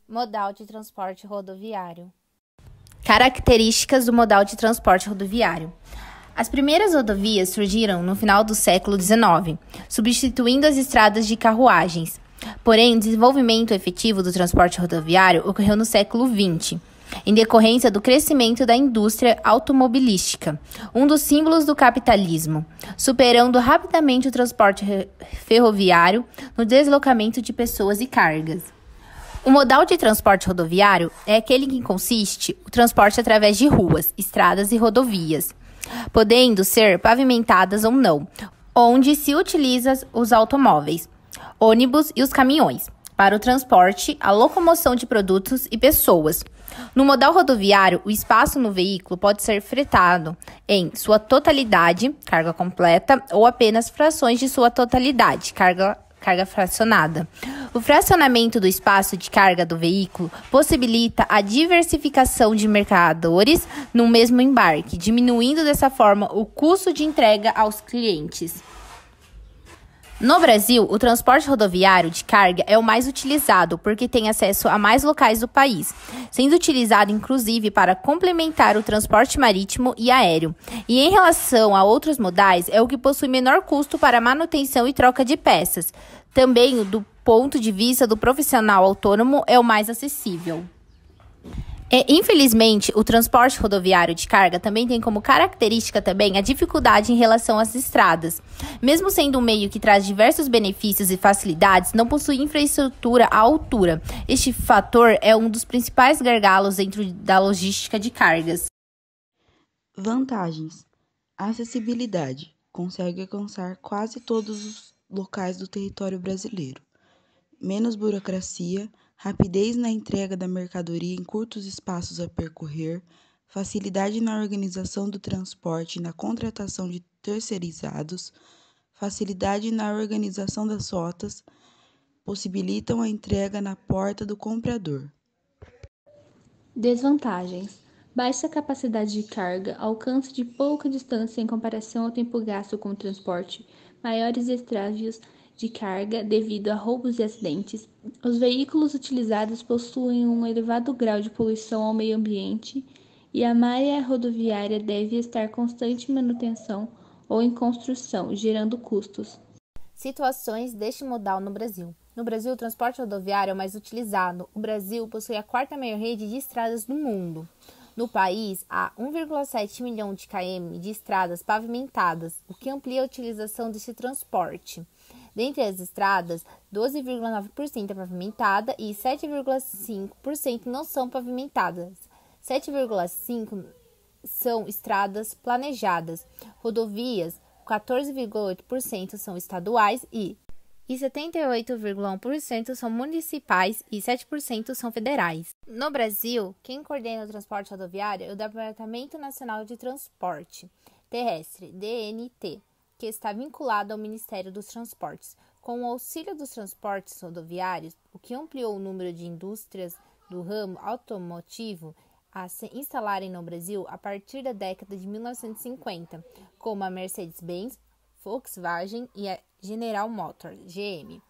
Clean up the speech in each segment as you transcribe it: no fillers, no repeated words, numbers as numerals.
Modal de transporte rodoviário. Características do modal de transporte rodoviário. As primeiras rodovias surgiram no final do século XIX, substituindo as estradas de carruagens. Porém, o desenvolvimento efetivo do transporte rodoviário ocorreu no século XX, em decorrência do crescimento da indústria automobilística, um dos símbolos do capitalismo, superando rapidamente o transporte ferroviário no deslocamento de pessoas e cargas. O modal de transporte rodoviário é aquele que consiste o transporte através de ruas, estradas e rodovias, podendo ser pavimentadas ou não, onde se utiliza os automóveis, ônibus e os caminhões, para o transporte, a locomoção de produtos e pessoas. No modal rodoviário, o espaço no veículo pode ser fretado em sua totalidade, carga completa, ou apenas frações de sua totalidade, carga fracionada. O fracionamento do espaço de carga do veículo possibilita a diversificação de mercadores no mesmo embarque, diminuindo dessa forma o custo de entrega aos clientes. No Brasil, o transporte rodoviário de carga é o mais utilizado porque tem acesso a mais locais do país, sendo utilizado inclusive para complementar o transporte marítimo e aéreo. E em relação a outros modais, é o que possui menor custo para manutenção e troca de peças. Também, do ponto de vista do profissional autônomo, é o mais acessível. Infelizmente, o transporte rodoviário de carga também tem como característica também a dificuldade em relação às estradas. Mesmo sendo um meio que traz diversos benefícios e facilidades, não possui infraestrutura à altura. Este fator é um dos principais gargalos dentro da logística de cargas. Vantagens: acessibilidade. Consegue alcançar quase todos os locais do território brasileiro. Menos burocracia, rapidez na entrega da mercadoria em curtos espaços a percorrer, facilidade na organização do transporte e na contratação de terceirizados, facilidade na organização das rotas, possibilitam a entrega na porta do comprador. Desvantagens: baixa capacidade de carga, alcance de pouca distância em comparação ao tempo gasto com o transporte, maiores estratégias de carga devido a roubos e acidentes. Os veículos utilizados possuem um elevado grau de poluição ao meio ambiente e a malha rodoviária deve estar em constante manutenção ou em construção, gerando custos. Situações deste modal no Brasil. No Brasil, o transporte rodoviário é o mais utilizado. O Brasil possui a quarta maior rede de estradas do mundo. No país, há 1,7 milhão de km de estradas pavimentadas, o que amplia a utilização desse transporte. Dentre as estradas, 12,9% é pavimentada e 7,5% não são pavimentadas. 7,5% são estradas planejadas. Rodovias, 14,8% são estaduais e 78,1% são municipais e 7% são federais. No Brasil, quem coordena o transporte rodoviário é o Departamento Nacional de Transporte Terrestre, DNT, que está vinculado ao Ministério dos Transportes. Com o auxílio dos transportes rodoviários, o que ampliou o número de indústrias do ramo automotivo a se instalarem no Brasil a partir da década de 1950, como a Mercedes-Benz, Volkswagen e a General Motors, GM.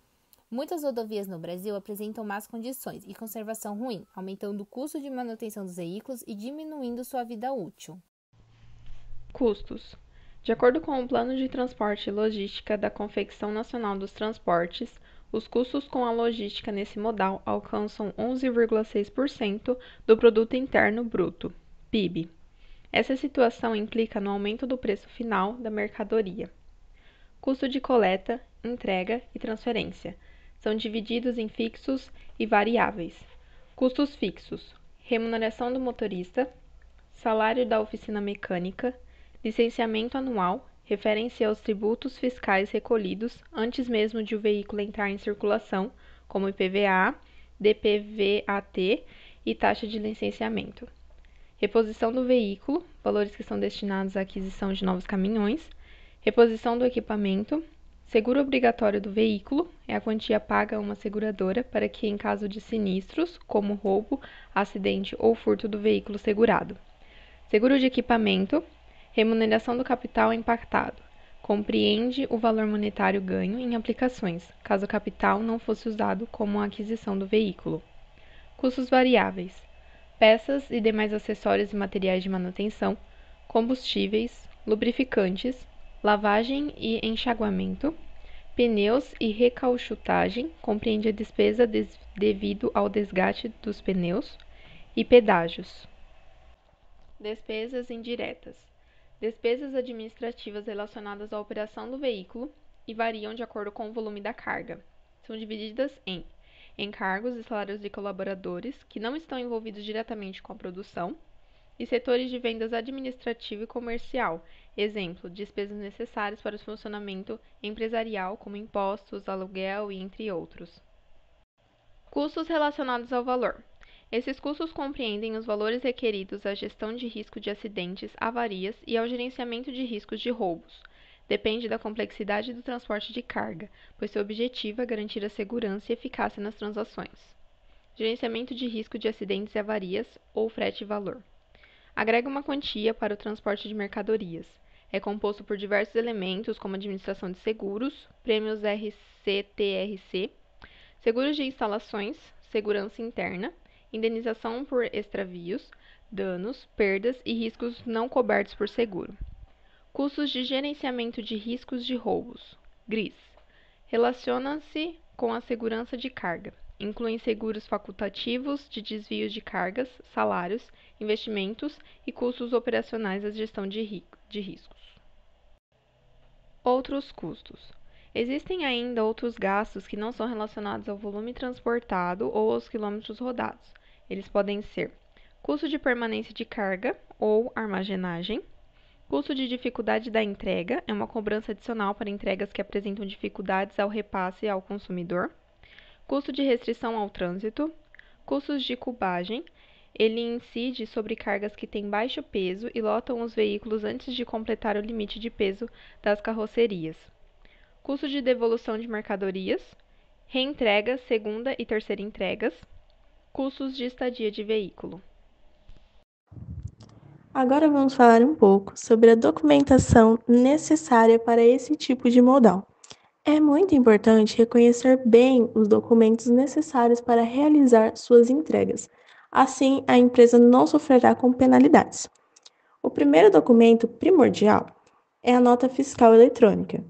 Muitas rodovias no Brasil apresentam más condições e conservação ruim, aumentando o custo de manutenção dos veículos e diminuindo sua vida útil. Custos. De acordo com o Plano de Transporte e Logística da Confecção Nacional dos Transportes, os custos com a logística nesse modal alcançam 11,6% do Produto Interno Bruto, PIB. Essa situação implica no aumento do preço final da mercadoria. Custo de coleta, entrega e transferência são divididos em fixos e variáveis. Custos fixos: remuneração do motorista, salário da oficina mecânica, licenciamento anual, referem-se aos tributos fiscais recolhidos antes mesmo de o veículo entrar em circulação, como IPVA, DPVAT e taxa de licenciamento. Reposição do veículo, valores que são destinados à aquisição de novos caminhões. Reposição do equipamento. Seguro obrigatório do veículo é a quantia paga a uma seguradora para que, em caso de sinistros, como roubo, acidente ou furto do veículo segurado. Seguro de equipamento. Remuneração do capital impactado. Compreende o valor monetário ganho em aplicações, caso o capital não fosse usado como a aquisição do veículo. Custos variáveis: peças e demais acessórios e materiais de manutenção, combustíveis, lubrificantes, lavagem e enxaguamento, pneus e recauchutagem, compreende a despesa devido ao desgaste dos pneus, e pedágios. Despesas indiretas: despesas administrativas relacionadas à operação do veículo e variam de acordo com o volume da carga. São divididas em encargos e salários de colaboradores que não estão envolvidos diretamente com a produção, e setores de vendas administrativo e comercial, exemplo, despesas necessárias para o funcionamento empresarial, como impostos, aluguel e entre outros. Custos relacionados ao valor: esses custos compreendem os valores requeridos à gestão de risco de acidentes, avarias e ao gerenciamento de riscos de roubos. Depende da complexidade do transporte de carga, pois seu objetivo é garantir a segurança e eficácia nas transações. Gerenciamento de risco de acidentes e avarias, ou frete-valor. Agrega uma quantia para o transporte de mercadorias. É composto por diversos elementos, como administração de seguros, prêmios RCTRC, seguros de instalações, segurança interna, indenização por extravios, danos, perdas e riscos não cobertos por seguro. Custos de gerenciamento de riscos de roubos, GRIS. Relaciona-se com a segurança de carga. Incluem seguros facultativos de desvios de cargas, salários, investimentos e custos operacionais da gestão de riscos. Outros custos. Existem ainda outros gastos que não são relacionados ao volume transportado ou aos quilômetros rodados. Eles podem ser custo de permanência de carga ou armazenagem, custo de dificuldade da entrega, é uma cobrança adicional para entregas que apresentam dificuldades ao repasse ao consumidor, custo de restrição ao trânsito, custos de cubagem, ele incide sobre cargas que têm baixo peso e lotam os veículos antes de completar o limite de peso das carrocerias. Custo de devolução de mercadorias, reentrega, segunda e terceira entregas, custos de estadia de veículo. Agora vamos falar um pouco sobre a documentação necessária para esse tipo de modal. É muito importante reconhecer bem os documentos necessários para realizar suas entregas. Assim, a empresa não sofrerá com penalidades. O primeiro documento primordial é a nota fiscal eletrônica,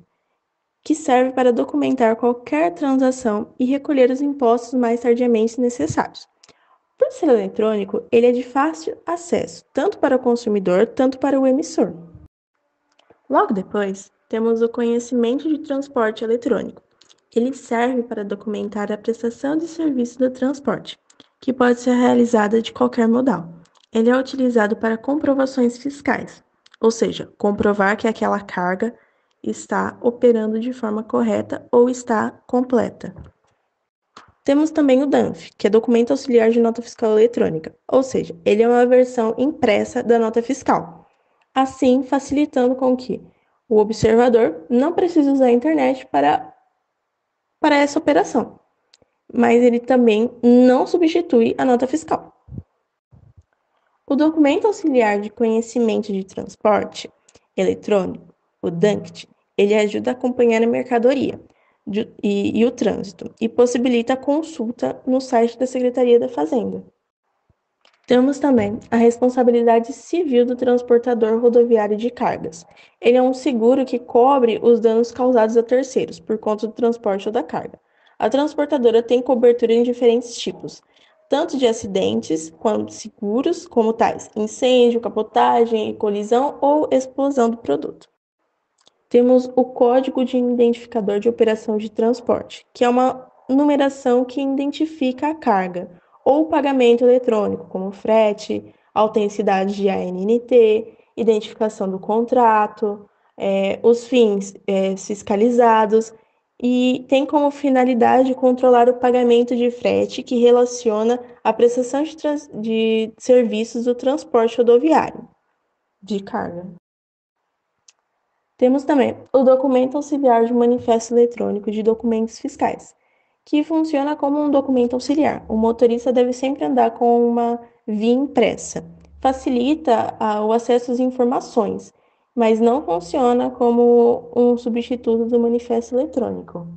que serve para documentar qualquer transação e recolher os impostos mais tardiamente necessários. Por ser eletrônico, ele é de fácil acesso, tanto para o consumidor, tanto para o emissor. Logo depois, temos o conhecimento de transporte eletrônico. Ele serve para documentar a prestação de serviço do transporte, que pode ser realizada de qualquer modal. Ele é utilizado para comprovações fiscais, ou seja, comprovar que aquela carga está operando de forma correta ou está completa. Temos também o DANF, que é Documento Auxiliar de Nota Fiscal Eletrônica, ou seja, ele é uma versão impressa da nota fiscal, assim facilitando com que o observador não precise usar a internet para essa operação, mas ele também não substitui a nota fiscal. O Documento Auxiliar de Conhecimento de Transporte Eletrônico, o DANCT, ele ajuda a acompanhar a mercadoria e o trânsito, e possibilita a consulta no site da Secretaria da Fazenda. Temos também a responsabilidade civil do transportador rodoviário de cargas. Ele é um seguro que cobre os danos causados a terceiros por conta do transporte ou da carga. A transportadora tem cobertura em diferentes tipos, tanto de acidentes quanto seguros, como tais incêndio, capotagem, colisão ou explosão do produto. Temos o Código de Identificador de Operação de Transporte, que é uma numeração que identifica a carga ou o pagamento eletrônico, como frete, autenticidade de ANNT, identificação do contrato, os fins fiscalizados, e tem como finalidade controlar o pagamento de frete que relaciona a prestação de serviços do transporte rodoviário de carga. Temos também o Documento Auxiliar de Manifesto Eletrônico de Documentos Fiscais, que funciona como um documento auxiliar. O motorista deve sempre andar com uma via impressa. Facilita o acesso às informações, mas não funciona como um substituto do manifesto eletrônico.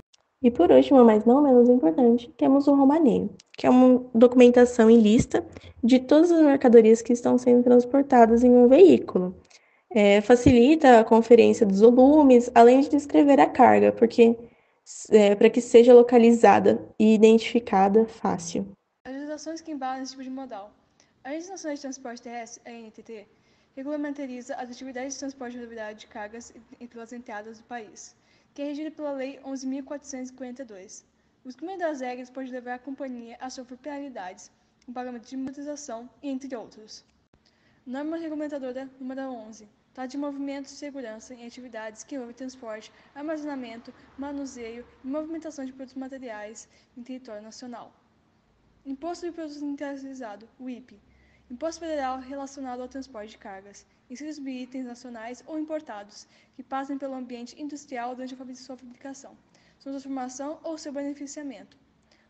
E por último, mas não menos importante, temos o romaneio, que é uma documentação em lista de todas as mercadorias que estão sendo transportadas em um veículo. Facilita a conferência dos volumes, além de descrever a carga, porque para que seja localizada e identificada fácil. As legislações que embalam esse tipo de modal. A Agência Nacional de Transporte Terrestre, a ANTT, regulamentariza as atividades de transporte rodoviário de cargas pelas entradas do país, que é regida pela Lei 11.442. O cumprimento das regras pode levar a companhia a sofrer penalidades, com pagamento de motorização, entre outros. Norma regulamentadora número 11. Trata de movimentos de segurança em atividades que envolvem transporte, armazenamento, manuseio e movimentação de produtos materiais em território nacional. Imposto de Produtos Internacionalizado, o IPI. Imposto Federal relacionado ao transporte de cargas, inseridos de itens nacionais ou importados, que passem pelo ambiente industrial durante a sua fabricação, sua transformação ou seu beneficiamento.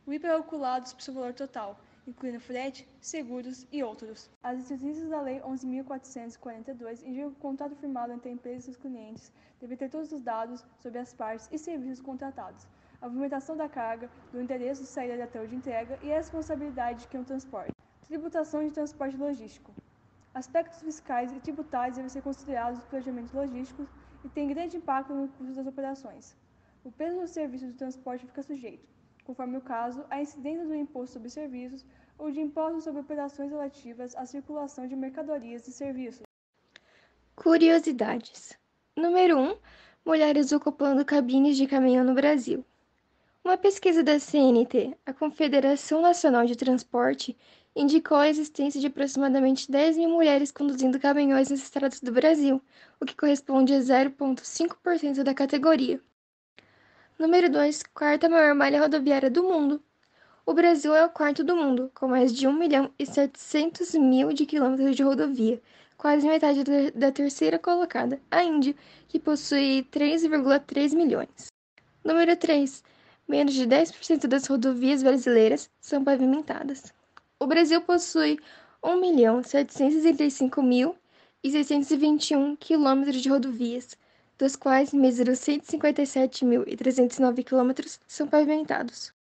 O IPI é calculado sobre seu valor total, incluindo frete, seguros e outros. As diretrizes da Lei 11.442 indicam que o contrato firmado entre a empresa e seus clientes deve ter todos os dados sobre as partes e serviços contratados, a movimentação da carga, do endereço de saída até o de entrega e a responsabilidade de quem o transporta. Tributação de transporte logístico. Aspectos fiscais e tributários devem ser considerados no planejamento logístico e têm grande impacto no custo das operações. O peso dos serviços de transporte fica sujeito, conforme o caso, à incidência do imposto sobre serviços ou de impostos sobre operações relativas à circulação de mercadorias e serviços. Curiosidades. Número 1. Mulheres ocupando cabines de caminhão no Brasil. Uma pesquisa da CNT, a Confederação Nacional de Transporte, indicou a existência de aproximadamente 10 mil mulheres conduzindo caminhões nas estradas do Brasil, o que corresponde a 0,5% da categoria. Número 2. Quarta maior malha rodoviária do mundo. O Brasil é o quarto do mundo, com mais de 1.700.000 de quilômetros de rodovia, quase metade da terceira colocada, a Índia, que possui 3,3 milhões. Número 3. Menos de 10% das rodovias brasileiras são pavimentadas. O Brasil possui 1.735.621 quilômetros de rodovias, dos quais míseros 157.309 quilômetros são pavimentados.